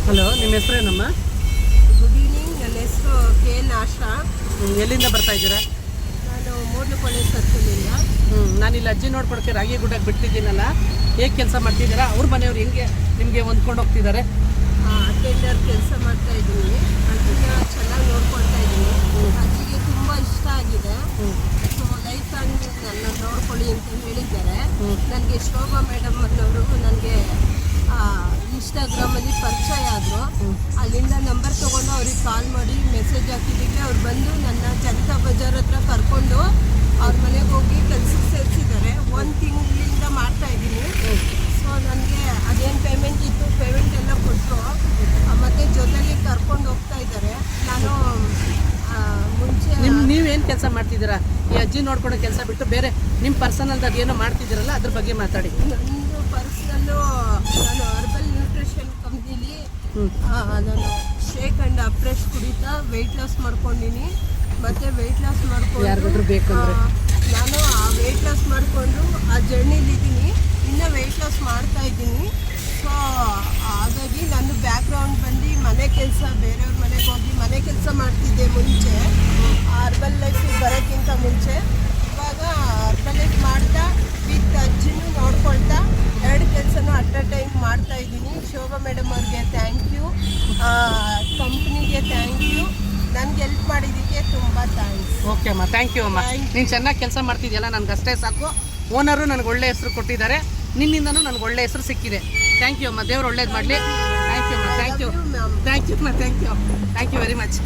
Hello, ನಿಮ್ಮ ಹೆಸರೇನಮ್ಮ? Good evening. ನನ್ನ ಹೆಸರು ಕೆ ಎನ್ ಆಶಾ. ಎಲ್ಲಿಂದ ಬರ್ತಾ ಇದ್ದೀರಾ? ನಾನು ಮೂಡ್ಲುಕೊಳ್ಳೆ ಸರ್ಕಲಿಂದ. ನಾನಿಲ್ಲಿ ಅಜ್ಜಿ ನೋಡ್ಕೊಳಕ್ಕೆ ರಾಗಿಗುಡ್ಡಕ್ಕೆ ಬಿಡ್ತಿದ್ದೀನಲ್ಲ, ಹೇಗೆ ಕೆಲಸ ಮಾಡ್ತಿದ್ದೀರಾ? ಅವ್ರ ಮನೆಯವ್ರು ಹೆಂಗೆ ನಿಮಗೆ ಹೊಂದ್ಕೊಂಡು ಹೋಗ್ತಿದ್ದಾರೆ? ಅಟೆಂಡರ್ ಕೆಲಸ ಮಾಡ್ತಾ ಇದ್ದೀನಿ. ಅಜ್ಜಿನ ಚೆನ್ನಾಗಿ ನೋಡ್ಕೊಳ್ತಾ ಇದ್ದೀನಿ. ಅಜ್ಜಿಗೆ ತುಂಬ ಇಷ್ಟ ಆಗಿದೆ. ಸೊ ಲೈಫ್ ಲಾಂಗ್ ನನ್ನ ನೋಡ್ಕೊಳ್ಳಿ ಅಂತ ಹೇಳಿದ್ದಾರೆ. ನನಗೆ ಶೋಭಾ ಮೇಡಮ್ ಅನ್ನೋರು ನನಗೆ ಇನ್ಸ್ಟಾಗ್ರಾಮಲ್ಲಿ ಪರಿಚಯ ಆದರು. ಅಲ್ಲಿಂದ ನಂಬರ್ ತೊಗೊಂಡು ಅವ್ರಿಗೆ ಕಾಲ್ ಮಾಡಿ ಮೆಸೇಜ್ ಹಾಕಿದ್ದಕ್ಕೆ ಅವ್ರು ಬಂದು ನನ್ನ ಜನತಾ ಬಜಾರ್ ಹತ್ರ ಕರ್ಕೊಂಡು ಅವ್ರ ಮನೆಗೆ ಹೋಗಿ ಕೆಲಸಕ್ಕೆ ಸೇರಿಸಿದ್ದಾರೆ. 1 ತಿಂಗಳಿಂದ ಮಾಡ್ತಾಯಿದ್ದೀನಿ. ಸೊ ನನಗೆ ಅದೇನು ಪೇಮೆಂಟ್ ಇತ್ತು ಪೇಮೆಂಟ್ ಎಲ್ಲ ಕೊಟ್ಟರು. ಮತ್ತು ಜೊತೆಲಿ ಕರ್ಕೊಂಡು ಹೋಗ್ತಾ ಇದ್ದಾರೆ. ನಾನು ಮುಂಚೆ ನೀವೇನು ಕೆಲಸ ಮಾಡ್ತಿದ್ದೀರಾ? ಈ ಅಜ್ಜಿ ನೋಡ್ಕೊಳೋ ಕೆಲಸ ಬಿಟ್ಟು ಬೇರೆ ನಿಮ್ಮ ಪರ್ಸನಲ್ದಾಗ ಏನೋ ಮಾಡ್ತಿದ್ದೀರಲ್ಲ, ಅದ್ರ ಬಗ್ಗೆ ಮಾತಾಡಿ. ನಂದು ಪರ್ಸನಲ್ಲು ನಾನು ಅರ್ಬಲ್ ನ್ಯೂಟ್ರಿಷನ್ ಕಂಪ್ನಿಲಿ ನಾನು ಶೇಕ್ ಆ್ಯಂಡ್ ಅಪ್ರೆಶ್ ಕುಡಿತಾ ವೆಯ್ಟ್ ಲಾಸ್ ಮಾಡ್ಕೊಂಡಿನಿ. ಮತ್ತು ವೆಯ್ಟ್ ಲಾಸ್ ಮಾಡ್ಕೊಂಡು ಯಾರಿಗಾದ್ರೂ ಬೇಕು ಅಂದರೆ ನಾನು ಆ ವೆಯ್ಟ್ ಲಾಸ್ ಮಾಡಿಕೊಂಡು ಆ ಜರ್ನಿಲಿದ್ದೀನಿ. ಇನ್ನೂ ವೆಯ್ಟ್ ಲಾಸ್ ಮಾಡ್ತಾಯಿದ್ದೀನಿ. ಸೊ ಹಾಗಾಗಿ ನನ್ನ ಬ್ಯಾಕ್ಗ್ರೌಂಡ್ ಬಂದು ಮನೆ ಕೆಲಸ, ಬೇರೆಯವ್ರ ಮನೆಗೆ ಹೋಗಿ ಮನೆ ಕೆಲಸ ಮಾಡ್ತಿದ್ದೆ ಮುಂಚೆ, ಅರ್ಬಲ್ ಲೈಫಿಗೆ ಬರೋಕ್ಕಿಂತ ಮುಂಚೆ. ಇವಾಗ ಅರ್ಬಲ್ ಲೈಫ್ ಮಾಡ್ತಾ ವಿತ್ ಅಜ್ಜಿನೂ ನೋಡ್ಕೊಳ್ತಾ 2 ಕೆಲಸನೂ ಅಟ್ ಅ ಟೈಮ್ ಮಾಡ್ತಾಯಿದ್ದೀನಿ. ಶೋಭಾ ಮೇಡಮ್ ಅವ್ರಿಗೆ ಥ್ಯಾಂಕ್ ಯು, ಕಂಪ್ನಿಗೆ ಥ್ಯಾಂಕ್ ಯು, ನನಗೆ ಹೆಲ್ಪ್ ಮಾಡಿದ್ದಕ್ಕೆ ತುಂಬ ಥ್ಯಾಂಕ್ಸ್. ಓಕೆ ಅಮ್ಮ, ಥ್ಯಾಂಕ್ ಯು ಅಮ್ಮ. ನೀನು ಚೆನ್ನಾಗಿ ಕೆಲಸ ಮಾಡ್ತಿದ್ಯಲ್ಲ, ನನಗೆ ಅಷ್ಟೇ ಸಾಕು. ಓನರು ನನಗೆ ಒಳ್ಳೆ ಹೆಸರು ಕೊಟ್ಟಿದ್ದಾರೆ, ನಿನ್ನಿಂದನೂ ನನಗೆ ಒಳ್ಳೆ ಹೆಸರು ಸಿಕ್ಕಿದೆ. ಥ್ಯಾಂಕ್ ಯು ಅಮ್ಮ, ದೇವ್ರು ಒಳ್ಳೇದು ಮಾಡಲಿ. ಥ್ಯಾಂಕ್ ಯು ಅಮ್ಮ, ಥ್ಯಾಂಕ್ ಯು, ಥ್ಯಾಂಕ್ ಯು ಅಮ್ಮ, ಥ್ಯಾಂಕ್ ಯು ವೆರಿ ಮಚ್.